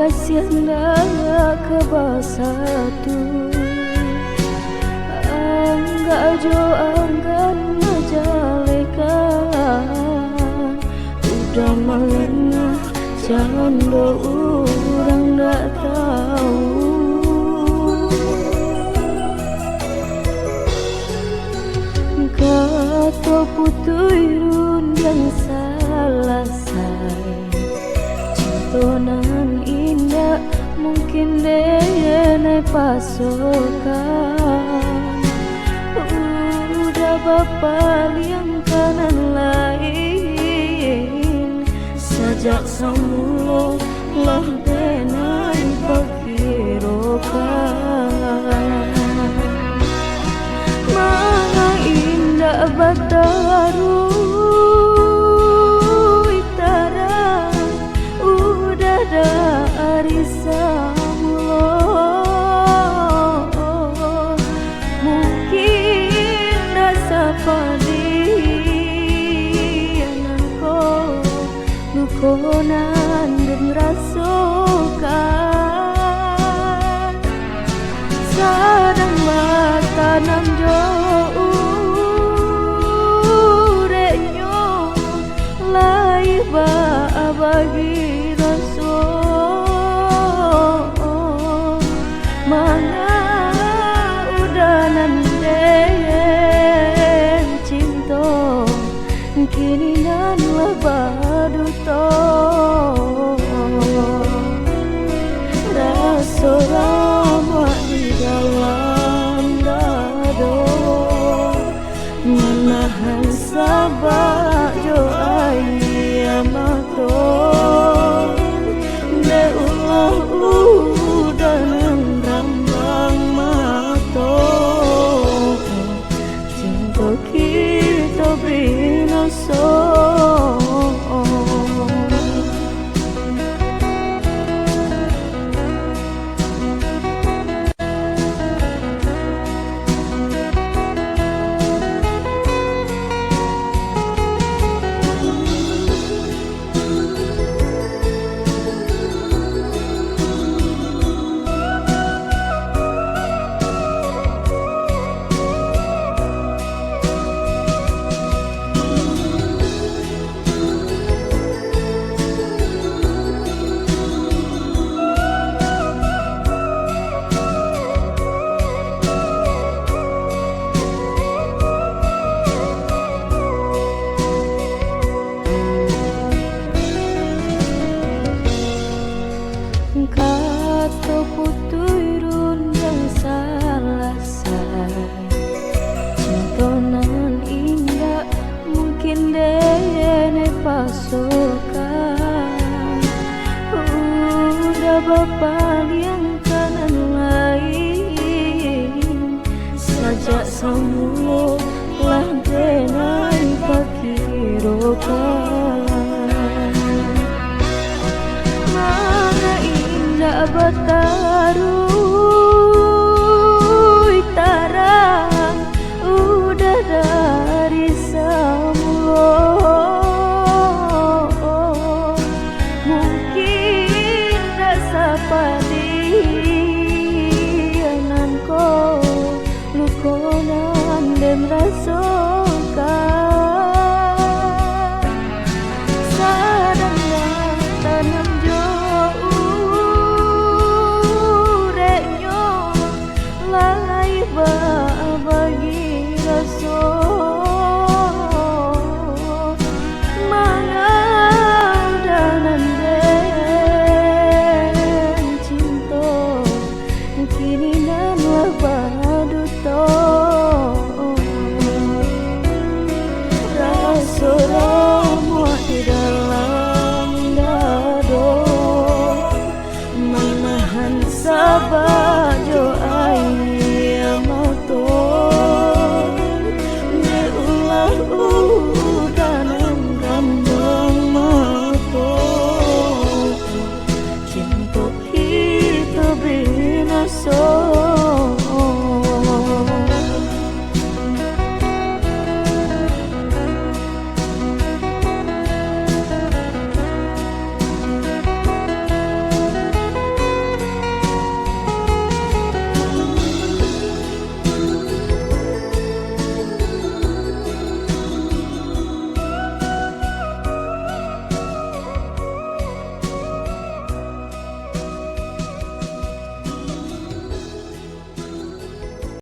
kasihan dah kebasatu Angga jo anggan majalekan Udah melengah jangan do orang dak tahu Kata putuirun yang salah say Cintonan indah mungkin denai pasokan Udah bapak yang kanan lain Sajak semula lah denai pakirokan Mana indah bataru itara udah dari semula Mungkin dasar diananko lukonan dan rasokan Sadang tanam jauh renyo lai bagi raso mana udah nanden cinta kini nan baduto raso lama di dalam menahan sabak jo ayamaton de ulah udah ngerambang maton cinta kita binaso Kata putuirun yang salah say Cintonan indah mungkin denai pasokan Udah bapak yang kanan lain Sajak semula lah denai pakirokan Bataru itara udah dari semula mungkin rasa padiananko lukonan dan rasokan sadangnya tanam bagi raso mana dan cinta kini nan baduto raso ramah di dalam dado menahan sabar